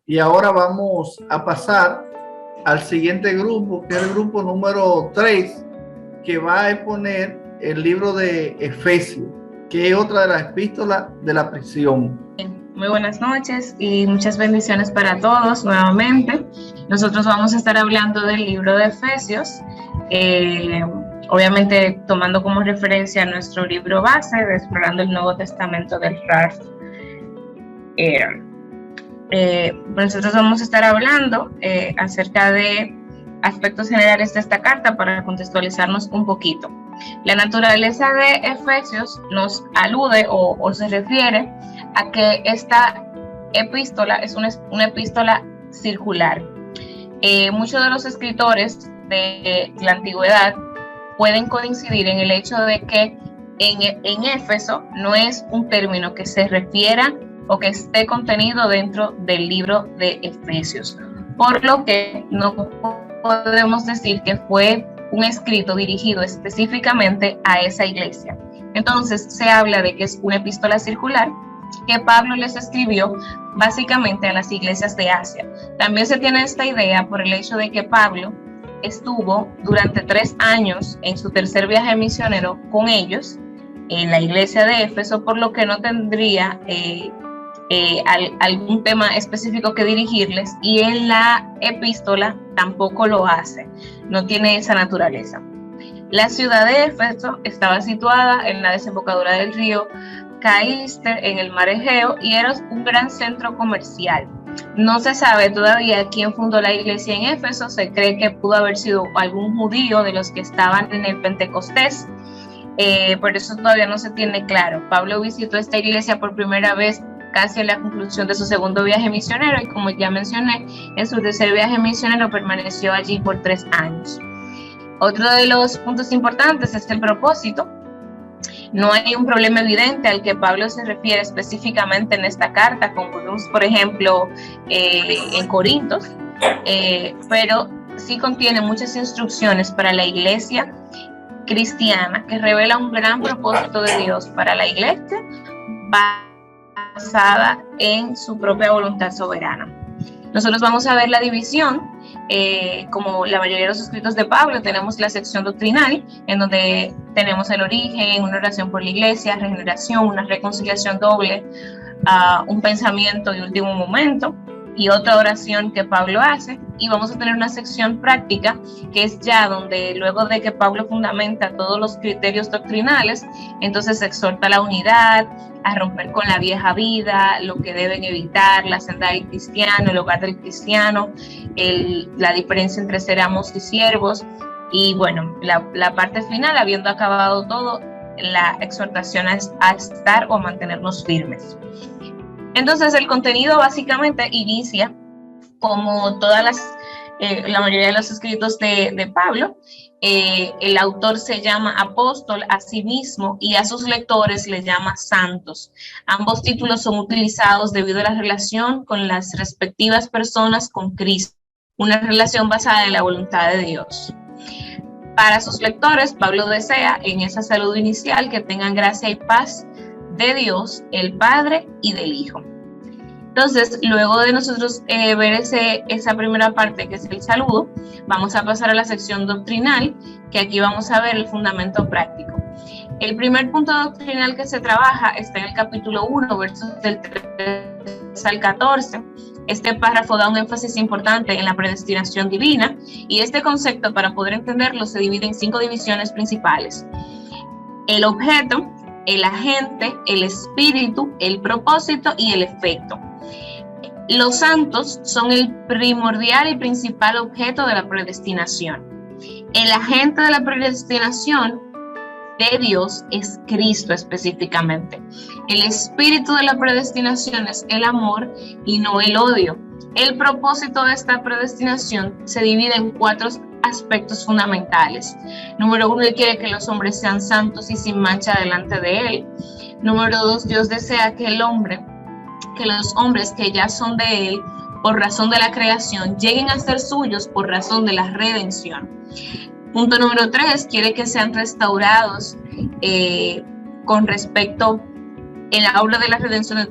Y ahora vamos a pasar al siguiente grupo, que es el grupo número 3, que va a exponer el libro de Efesios, que es otra de las epístolas de la prisión. Muy buenas noches y muchas bendiciones para todos nuevamente. Nosotros vamos a estar hablando del libro de Efesios, obviamente tomando como referencia nuestro libro base de Explorando el Nuevo Testamento del Ralph Aaron. Nosotros vamos a estar hablando acerca de aspectos generales de esta carta para contextualizarnos un poquito. La naturaleza de Efesios nos alude o se refiere a que esta epístola es una epístola circular. Muchos de los escritores de la antigüedad pueden coincidir en el hecho de que en Éfeso no es un término que se refiera o que esté contenido dentro del libro de Efesios, por lo que no podemos decir que fue un escrito dirigido específicamente a esa iglesia. Entonces se habla de que es una epístola circular que Pablo les escribió básicamente a las iglesias de Asia. También se tiene esta idea por el hecho de que Pablo estuvo durante 3 años en su tercer viaje misionero con ellos en la iglesia de Éfeso, por lo que no tendría algún tema específico que dirigirles, y en la epístola tampoco lo hace, no tiene esa naturaleza. La ciudad de Éfeso estaba situada en la desembocadura del río Caíster en el mar Egeo y era un gran centro comercial. No se sabe todavía quién fundó la iglesia en Éfeso. Se cree que pudo haber sido algún judío de los que estaban en el Pentecostés, por eso todavía no se tiene claro. Pablo visitó esta iglesia por primera vez casi a la conclusión de su segundo viaje misionero, y como ya mencioné, en su tercer viaje misionero permaneció allí por 3 años. Otro de los puntos importantes es el propósito. No hay un problema evidente al que Pablo se refiere específicamente en esta carta, como vemos, por ejemplo, en Corintios, pero sí contiene muchas instrucciones para la iglesia cristiana que revela un gran propósito de Dios para la iglesia, basada en su propia voluntad soberana. Nosotros vamos a ver la división, como la mayoría de los escritos de Pablo. Tenemos la sección doctrinal, en donde tenemos el origen, una oración por la iglesia, regeneración, una reconciliación doble, un pensamiento de último momento y otra oración que Pablo hace. Y vamos a tener una sección práctica, que es ya donde, luego de que Pablo fundamenta todos los criterios doctrinales, entonces exhorta a la unidad, a romper con la vieja vida, lo que deben evitar, la senda del cristiano, el hogar del cristiano, la diferencia entre ser amos y siervos. Y bueno, la parte final, habiendo acabado todo, la exhortación a estar o a mantenernos firmes. Entonces el contenido básicamente inicia como la mayoría de los escritos de Pablo. El autor se llama apóstol a sí mismo y a sus lectores les llama santos. Ambos títulos son utilizados debido a la relación con las respectivas personas con Cristo, una relación basada en la voluntad de Dios. Para sus lectores, Pablo desea en esa salud inicial que tengan gracia y paz de Dios, el Padre y del Hijo. Entonces, luego de nosotros ver esa primera parte, que es el saludo, vamos a pasar a la sección doctrinal, que aquí vamos a ver el fundamento práctico. El primer punto doctrinal que se trabaja está en el capítulo 1, versos del 3 al 14. Este párrafo da un énfasis importante en la predestinación divina, y este concepto, para poder entenderlo, se divide en 5 divisiones principales: el objeto, el agente, el espíritu, el propósito y el efecto. Los santos son el primordial y principal objeto de la predestinación. El agente de la predestinación de Dios es Cristo específicamente. El espíritu de la predestinación es el amor y no el odio. El propósito de esta predestinación se divide en 4 aspectos fundamentales. Número 1, Él quiere que los hombres sean santos y sin mancha delante de Él. Número 2, Dios desea que los hombres que ya son de Él por razón de la creación lleguen a ser suyos por razón de la redención. Punto número 3, quiere que sean restaurados con respecto Él habla de la redención de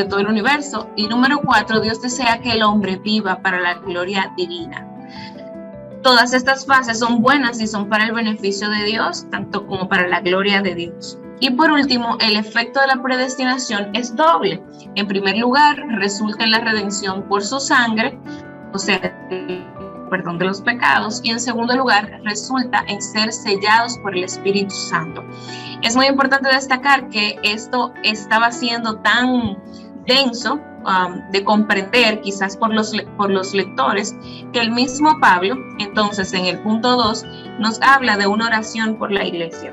todo el universo. Y número 4, Dios desea que el hombre viva para la gloria divina. Todas estas fases son buenas y son para el beneficio de Dios, tanto como para la gloria de Dios. Y por último, el efecto de la predestinación es doble. En primer lugar, resulta en la redención por su sangre, o sea, el perdón de los pecados, y en segundo lugar, resulta en ser sellados por el Espíritu Santo. Es muy importante destacar que esto estaba siendo tan denso de comprender, quizás por los lectores, que el mismo Pablo, entonces en el punto 2, nos habla de una oración por la iglesia.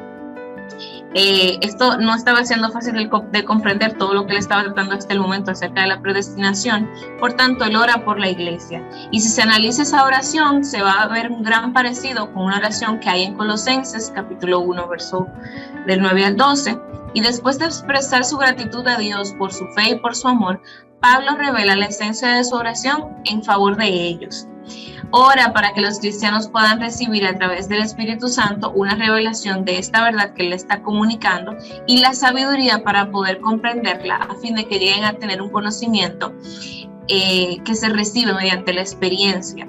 Esto no estaba siendo fácil de comprender todo lo que él estaba tratando hasta el momento acerca de la predestinación, por tanto él ora por la iglesia. Y si se analiza esa oración, se va a ver un gran parecido con una oración que hay en Colosenses, capítulo 1, verso del 9 al 12, y después de expresar su gratitud a Dios por su fe y por su amor, Pablo revela la esencia de su oración en favor de ellos. Ora para que los cristianos puedan recibir a través del Espíritu Santo una revelación de esta verdad que él está comunicando y la sabiduría para poder comprenderla a fin de que lleguen a tener un conocimiento que se recibe mediante la experiencia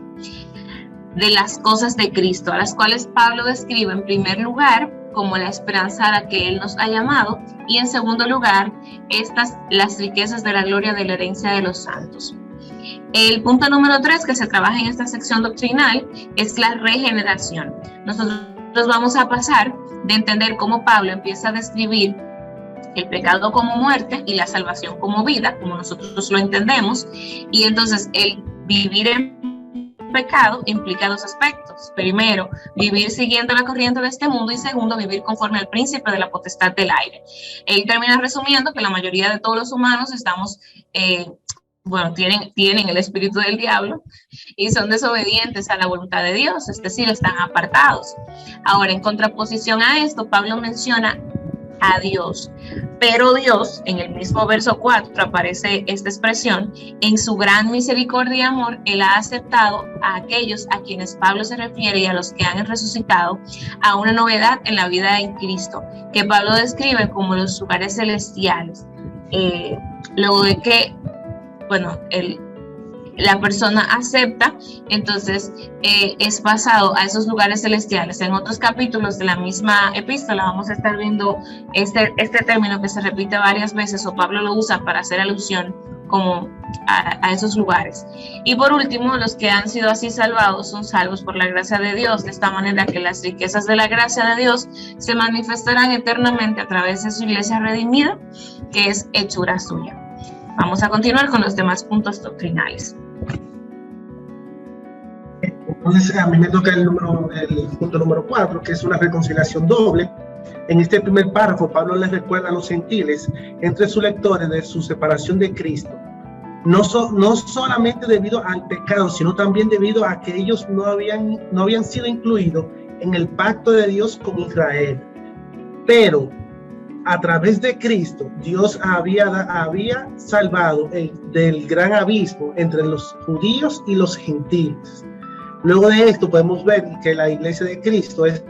de las cosas de Cristo, a las cuales Pablo describe en primer lugar como la esperanza a la que él nos ha llamado y en segundo lugar las riquezas de la gloria de la herencia de los santos. El punto número 3 que se trabaja en esta sección doctrinal es la regeneración. Nosotros vamos a pasar de entender cómo Pablo empieza a describir el pecado como muerte y la salvación como vida, como nosotros lo entendemos, y entonces el vivir en pecado implica dos aspectos. Primero, vivir siguiendo la corriente de este mundo, y segundo, vivir conforme al príncipe de la potestad del aire. Él termina resumiendo que la mayoría de todos los humanos estamos tienen el espíritu del diablo y son desobedientes a la voluntad de Dios, es decir, están apartados. Ahora, en contraposición a esto, Pablo menciona a Dios, pero Dios, en el mismo verso 4 aparece esta expresión: en su gran misericordia y amor, Él ha aceptado a aquellos a quienes Pablo se refiere y a los que han resucitado a una novedad en la vida en Cristo, que Pablo describe como los lugares celestiales. Luego de que la persona acepta, entonces es pasado a esos lugares celestiales. En otros capítulos de la misma epístola vamos a estar viendo este término que se repite varias veces, o Pablo lo usa para hacer alusión como a esos lugares. Y por último, los que han sido así salvados son salvos por la gracia de Dios, de esta manera que las riquezas de la gracia de Dios se manifestarán eternamente a través de su iglesia redimida, que es hechura suya. Vamos a continuar con los demás puntos doctrinales. Entonces, a mí me toca el punto número 4, que es una reconciliación doble. En este primer párrafo, Pablo les recuerda a los gentiles, entre sus lectores, de su separación de Cristo. No solamente debido al pecado, sino también debido a que ellos no habían sido incluidos en el pacto de Dios con Israel. Pero a través de Cristo, Dios había salvado del gran abismo entre los judíos y los gentiles. Luego de esto podemos ver que la iglesia de Cristo es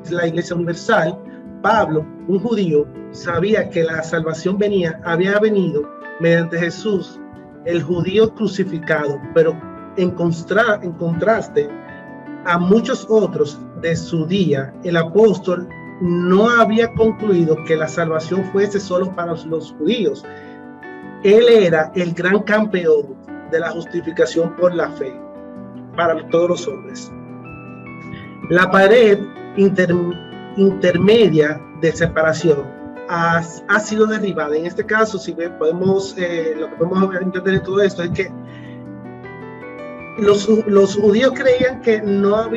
la iglesia universal. Pablo, un judío, sabía que la salvación había venido mediante Jesús, el judío crucificado, pero en contraste a muchos otros de su día, el apóstol no había concluido que la salvación fuese solo para los judíos. Él era el gran campeón de la justificación por la fe para todos los hombres. La pared intermedia de separación ha sido derribada. En este caso, si podemos, lo que podemos entender de todo esto es que los judíos creían que no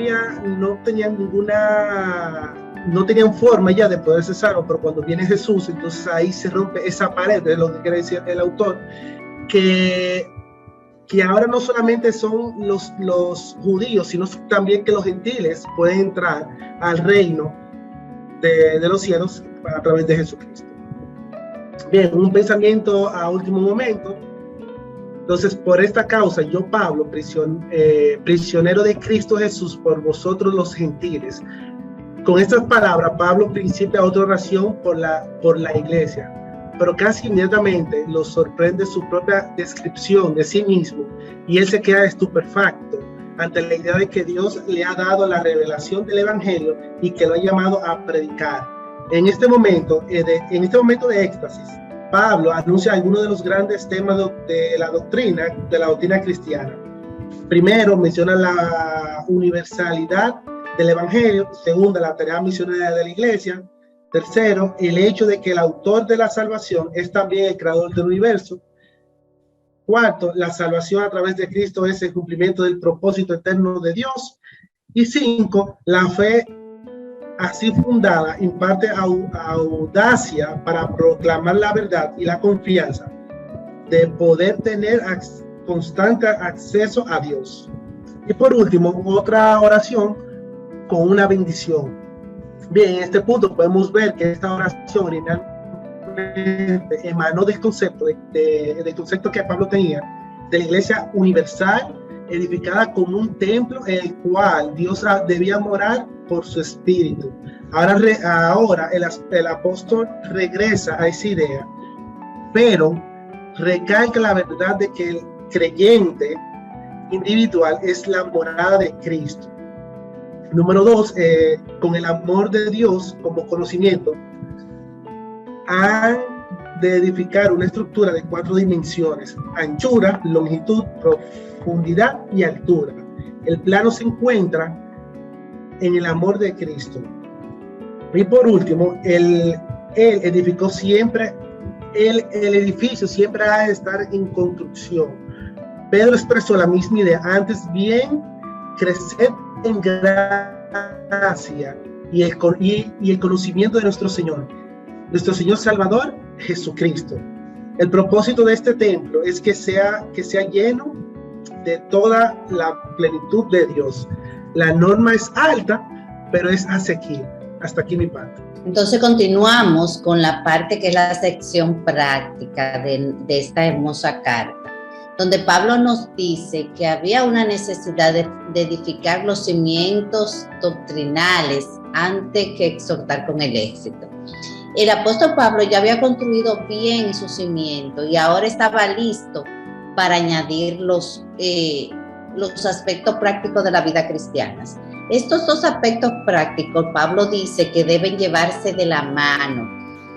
tenían forma ya de poder ser salvos, pero cuando viene Jesús, entonces ahí se rompe esa pared, de lo que quiere decir el autor, que ahora no solamente son los judíos, sino también que los gentiles pueden entrar al reino de los cielos a través de Jesucristo. Bien, un pensamiento a último momento. Entonces, por esta causa, yo, Pablo, prisionero de Cristo Jesús por vosotros los gentiles. Con estas palabras, Pablo principia otra oración por la iglesia. pero casi inmediatamente lo sorprende su propia descripción de sí mismo y él se queda estupefacto ante la idea de que Dios le ha dado la revelación del Evangelio y que lo ha llamado a predicar. En este momento de éxtasis, Pablo anuncia algunos de los grandes temas de la doctrina cristiana. Primero, menciona la universalidad del Evangelio. Segunda, la tarea misionera de la iglesia. Tercero, el hecho de que el autor de la salvación es también el creador del universo. Cuarto, la salvación a través de Cristo es el cumplimiento del propósito eterno de Dios. Y cinco, la fe así fundada imparte audacia para proclamar la verdad y la confianza de poder tener constante acceso a Dios. Y por último, otra oración con una bendición. Bien, en este punto podemos ver que esta oración originalmente emanó del concepto que Pablo tenía de la iglesia universal, edificada como un templo en el cual Dios debía morar por su espíritu. Ahora el apóstol regresa a esa idea, pero recalca la verdad de que el creyente individual es la morada de Cristo. Número 2, con el amor de Dios como conocimiento, han de edificar una estructura de 4 dimensiones: anchura, longitud, profundidad y altura. El plano se encuentra en el amor de Cristo. Y por último, él edificó siempre, el edificio siempre ha de estar en construcción. Pedro expresó la misma idea: antes bien, crecer en gracia y el conocimiento de nuestro Señor Salvador Jesucristo. El propósito de este templo es que sea lleno de toda la plenitud de Dios. La norma es alta, pero es asequible. Hasta aquí mi parte. Entonces continuamos con la parte que es la sección práctica de esta hermosa carta, donde Pablo nos dice que había una necesidad de edificar los cimientos doctrinales antes que exhortar con el éxito. El apóstol Pablo ya había construido bien su cimiento y ahora estaba listo para añadir los aspectos prácticos de la vida cristiana. Estos 2 aspectos prácticos, Pablo dice que deben llevarse de la mano.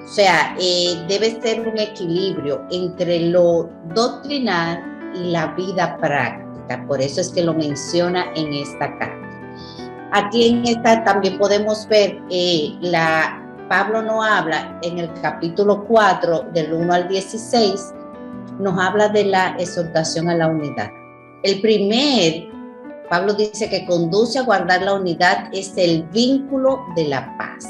O sea, debe ser un equilibrio entre lo doctrinal y la vida práctica. Por eso es que lo menciona en esta carta. Aquí en esta también podemos ver Pablo nos habla en el capítulo 4, del 1 al 16, nos habla de la exhortación a la unidad. Pablo dice que conduce a guardar la unidad es el vínculo de la paz.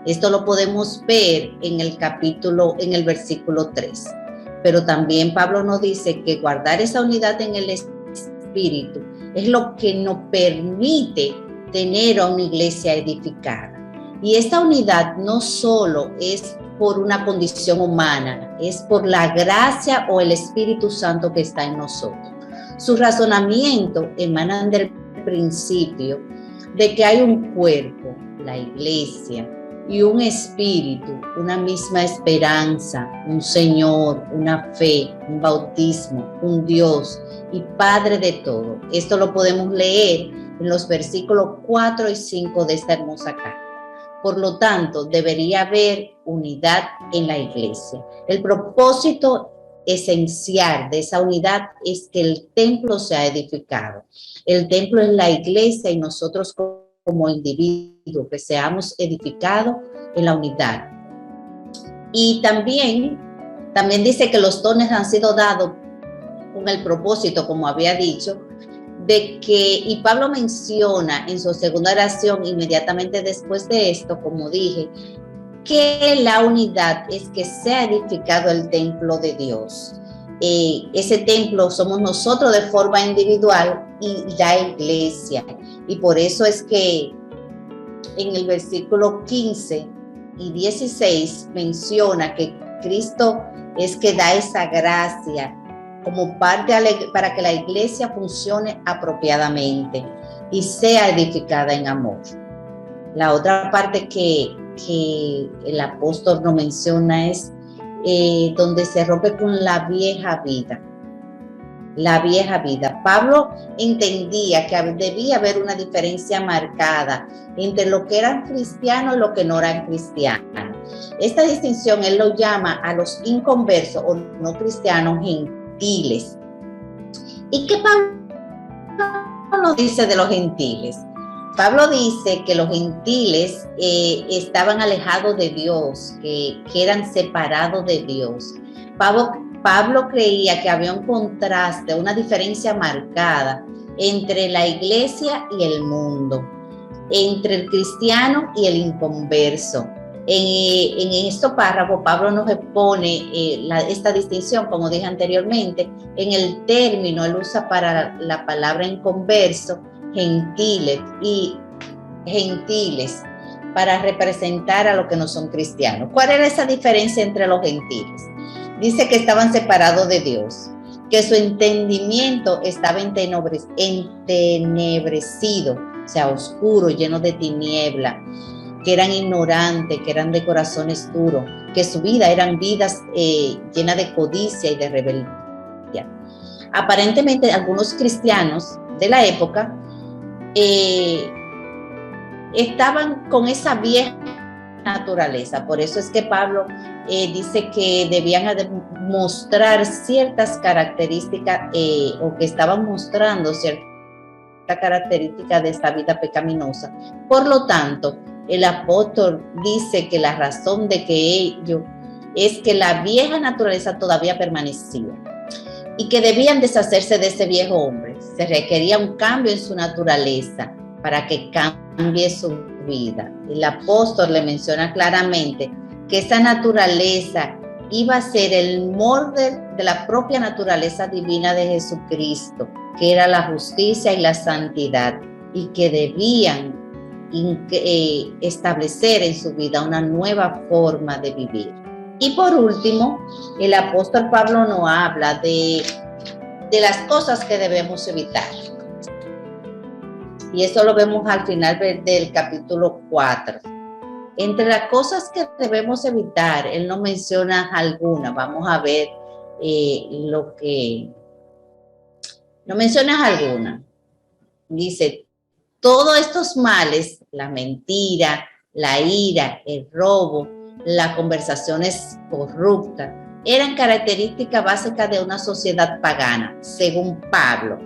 Esto lo podemos ver en el versículo 3. Pero también Pablo nos dice que guardar esa unidad en el espíritu es lo que nos permite tener a una iglesia edificada. Y esta unidad no solo es por una condición humana, es por la gracia o el Espíritu Santo que está en nosotros. Su razonamiento emana del principio de que hay un cuerpo, la iglesia, y un espíritu, una misma esperanza, un Señor, una fe, un bautismo, un Dios y Padre de todo. Esto lo podemos leer en los versículos 4 y 5 de esta hermosa carta. Por lo tanto, debería haber unidad en la iglesia. El propósito esencial de esa unidad es que el templo sea edificado. El templo es la iglesia y nosotros como individuos que seamos edificados en la unidad. Y también dice que los dones han sido dados con el propósito, como había dicho, y Pablo menciona en su segunda oración, inmediatamente después de esto, como dije, que la unidad es que sea edificado el templo de Dios. Ese templo somos nosotros de forma individual y la iglesia. Y por eso es que en el versículo 15 y 16 menciona que Cristo es que da esa gracia como parte para que la iglesia funcione apropiadamente y sea edificada en amor. La otra parte que el apóstol nos menciona es donde se rompe con la vieja vida. La vieja vida. Pablo entendía que debía haber una diferencia marcada entre lo que eran cristianos y lo que no eran cristianos. Esta distinción él lo llama a los inconversos o no cristianos gentiles. ¿Y qué Pablo nos dice de los gentiles? Pablo dice que los gentiles estaban alejados de Dios, que eran separados de Dios. Pablo creía que había un contraste, una diferencia marcada entre la iglesia y el mundo, entre el cristiano y el inconverso. En este párrafo, Pablo nos expone esta distinción, como dije anteriormente, en el término, él usa para la palabra inconverso, gentiles para representar a los que no son cristianos. ¿Cuál era esa diferencia entre los gentiles? Dice que estaban separados de Dios, que su entendimiento estaba entenebrecido, o sea, oscuro, lleno de tiniebla, que eran ignorantes, que eran de corazones duros, que su vida eran vidas llenas de codicia y de rebeldía. Aparentemente, algunos cristianos de la época estaban con esa vieja naturaleza. Por eso es que Pablo dice que debían mostrar ciertas características o que estaban mostrando ciertas características de esta vida pecaminosa. Por lo tanto, el apóstol dice que la razón de que ello es que la vieja naturaleza todavía permanecía y que debían deshacerse de ese viejo hombre. Se requería un cambio en su naturaleza para que cambie su vida. El apóstol le menciona claramente que esa naturaleza iba a ser el molde de la propia naturaleza divina de Jesucristo, que era la justicia y la santidad, y que debían establecer en su vida una nueva forma de vivir. Y por último, el apóstol Pablo nos habla de las cosas que debemos evitar. Y eso lo vemos al final del capítulo 4. Entre las cosas que debemos evitar, él no menciona alguna. Vamos a ver lo que... No menciona alguna. Dice, todos estos males, la mentira, la ira, el robo, las conversaciones corruptas, eran características básicas de una sociedad pagana, según Pablo.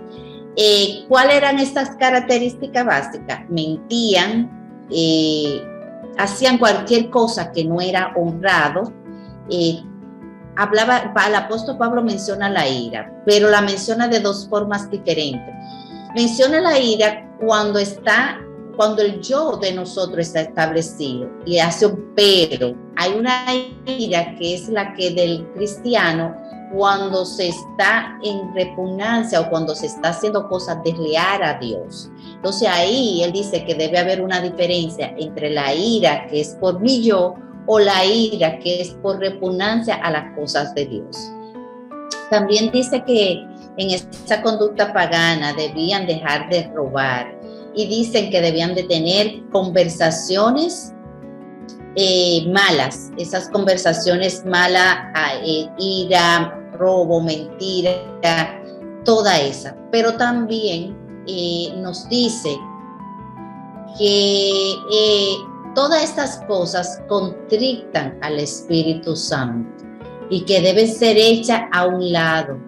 ¿Cuáles eran estas características básicas? Mentían, hacían cualquier cosa que no era honrado. El apóstol Pablo menciona la ira, pero la menciona de dos formas diferentes. Menciona la ira cuando el yo de nosotros está establecido y hace un pero. Hay una ira que es la que del cristiano cuando se está en repugnancia o cuando se está haciendo cosas desleales a Dios. Entonces ahí él dice que debe haber una diferencia entre la ira que es por mi yo o la ira que es por repugnancia a las cosas de Dios. También dice que en esa conducta pagana debían dejar de robar y dicen que debían de tener conversaciones malas, esas conversaciones malas, ira, robo, mentira, toda esa. Pero también nos dice que todas estas cosas contritan al Espíritu Santo y que deben ser hechas a un lado,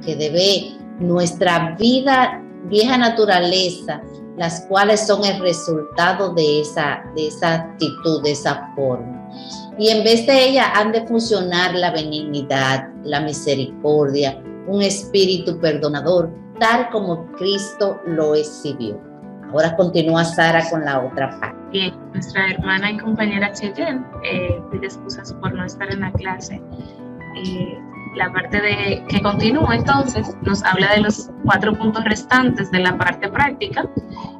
que debe nuestra vida, vieja naturaleza, las cuales son el resultado de esa actitud, de esa forma. Y en vez de ella han de funcionar la benignidad, la misericordia, un espíritu perdonador, tal como Cristo lo exhibió. Ahora continúa Sara con la otra parte. Bien, nuestra hermana y compañera Cheyenne pide excusas por no estar en la clase. La parte de que continúa entonces nos habla de los 4 puntos restantes de la parte práctica,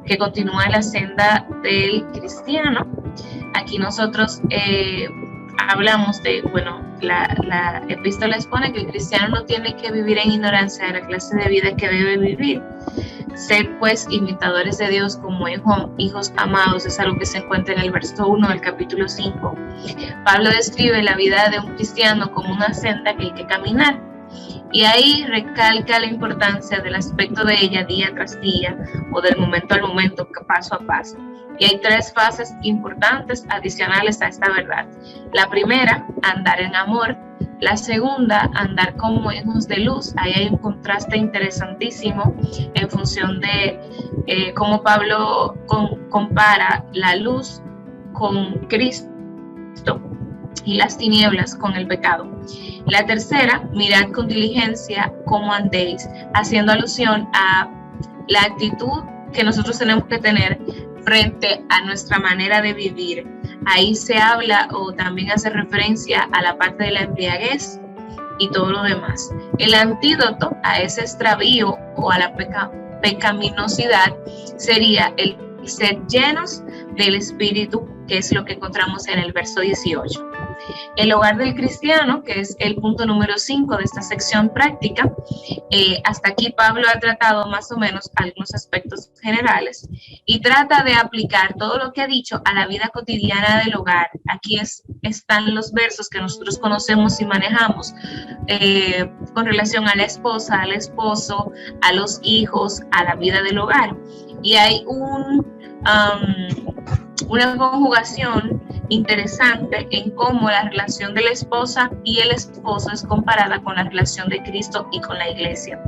que continúa la senda del cristiano. Aquí nosotros hablamos de, la epístola expone que el cristiano no tiene que vivir en ignorancia de la clase de vida que debe vivir, Sed pues imitadores de Dios como hijos amados, es algo que se encuentra en el verso 1 del capítulo 5. Pablo describe la vida de un cristiano como una senda que hay que caminar, y ahí recalca la importancia del aspecto de ella día tras día, o del momento al momento, paso a paso. Y hay 3 fases importantes adicionales a esta verdad. La primera, andar en amor. La segunda, andar como hijos de luz. Ahí hay un contraste interesantísimo en función de cómo Pablo compara la luz con Cristo y las tinieblas con el pecado. La tercera, mirad con diligencia cómo andéis, haciendo alusión a la actitud que nosotros tenemos que tener frente a nuestra manera de vivir. Ahí se habla o también hace referencia a la parte de la embriaguez y todo lo demás. El antídoto a ese extravío o a la pecaminosidad sería el ser llenos del Espíritu, que es lo que encontramos en el verso 18. El hogar del cristiano, que es el punto número 5 de esta sección práctica. Hasta aquí Pablo ha tratado más o menos algunos aspectos generales y trata de aplicar todo lo que ha dicho a la vida cotidiana del hogar. Aquí están los versos que nosotros conocemos y manejamos con relación a la esposa, al esposo, a los hijos, a la vida del hogar. Y hay una conjugación interesante en cómo la relación de la esposa y el esposo es comparada con la relación de Cristo y con la iglesia.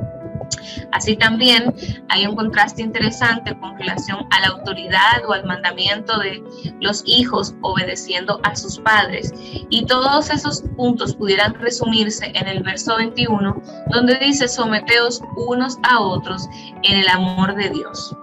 Así también hay un contraste interesante con relación a la autoridad o al mandamiento de los hijos obedeciendo a sus padres. Y todos esos puntos pudieran resumirse en el verso 21, donde dice: someteos unos a otros en el amor de Dios.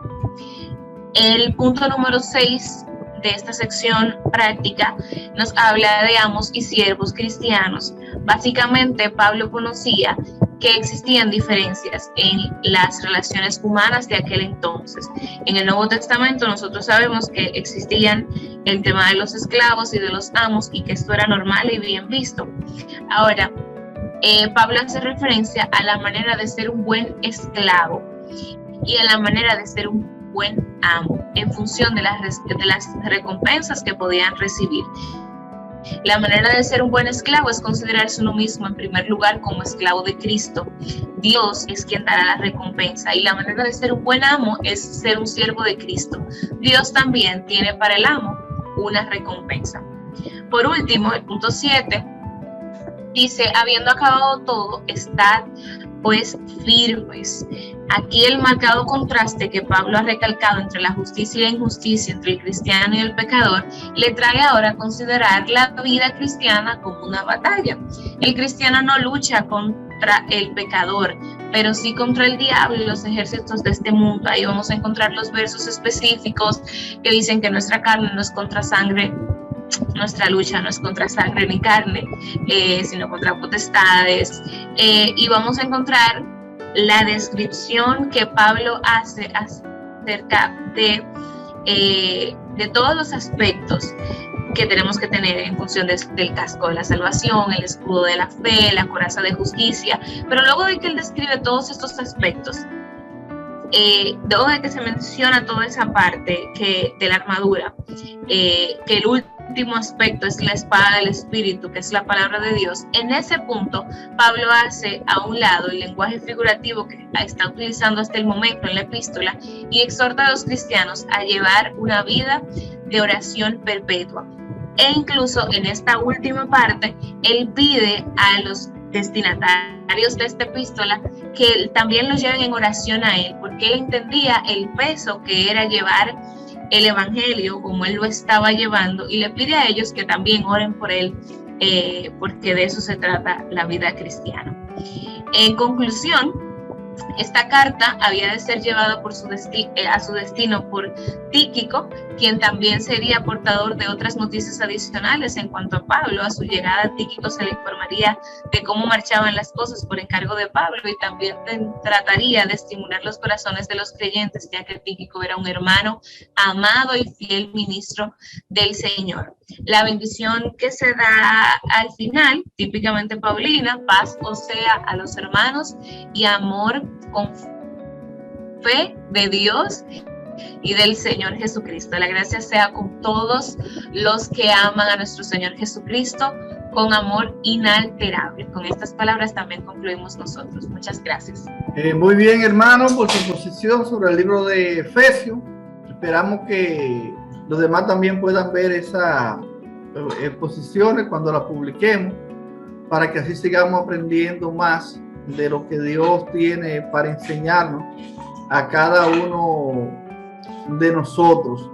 El punto número 6 de esta sección práctica nos habla de amos y siervos cristianos. Básicamente, Pablo conocía que existían diferencias en las relaciones humanas de aquel entonces. En el Nuevo Testamento nosotros sabemos que existían el tema de los esclavos y de los amos y que esto era normal y bien visto. Ahora, Pablo hace referencia a la manera de ser un buen esclavo y a la manera de ser un buen amo en función de las recompensas que podían recibir. La manera de ser un buen esclavo es considerarse uno mismo en primer lugar como esclavo de Cristo. Dios es quien dará la recompensa, y la manera de ser un buen amo es ser un siervo de Cristo. Dios también tiene para el amo una recompensa. Por último, el punto 7 dice: habiendo acabado todo, estad pues firmes. Aquí el marcado contraste que Pablo ha recalcado entre la justicia y la injusticia, entre el cristiano y el pecador, le trae ahora a considerar la vida cristiana como una batalla. El cristiano no lucha contra el pecador, pero sí contra el diablo y los ejércitos de este mundo. Ahí vamos a encontrar los versos específicos que dicen que nuestra carne no es contra sangre. Nuestra lucha no es contra sangre ni carne, sino contra potestades. Y vamos a encontrar la descripción que Pablo hace acerca de todos los aspectos que tenemos que tener en función del casco de la salvación, el escudo de la fe, la coraza de justicia. Pero luego de que él describe todos estos aspectos, luego de que se menciona toda esa parte de la armadura, que el último aspecto es la espada del Espíritu, que es la palabra de Dios. En ese punto, Pablo hace a un lado el lenguaje figurativo que está utilizando hasta el momento en la epístola y exhorta a los cristianos a llevar una vida de oración perpetua. E incluso en esta última parte, él pide a los destinatarios de esta epístola que también los lleven en oración a él, porque él entendía el peso que era llevar el evangelio como él lo estaba llevando, y le pide a ellos que también oren por él, porque de eso se trata la vida cristiana. En conclusión, esta carta había de ser llevada a su destino por Tíquico, quien también sería portador de otras noticias adicionales en cuanto a Pablo. A su llegada a Tíquico se le informaría de cómo marchaban las cosas por encargo de Pablo, y también trataría de estimular los corazones de los creyentes, ya que Tíquico era un hermano amado y fiel ministro del Señor. La bendición que se da al final, típicamente paulina: paz o sea a los hermanos y amor fe de Dios y del Señor Jesucristo. La gracia sea con todos los que aman a nuestro Señor Jesucristo con amor inalterable. Con estas palabras también concluimos nosotros. Muchas gracias. Muy bien, hermano, por su posición sobre el libro de Efesios. Esperamos que los demás también puedan ver esas exposiciones cuando las publiquemos, para que así sigamos aprendiendo más de lo que Dios tiene para enseñarnos a cada uno de nosotros.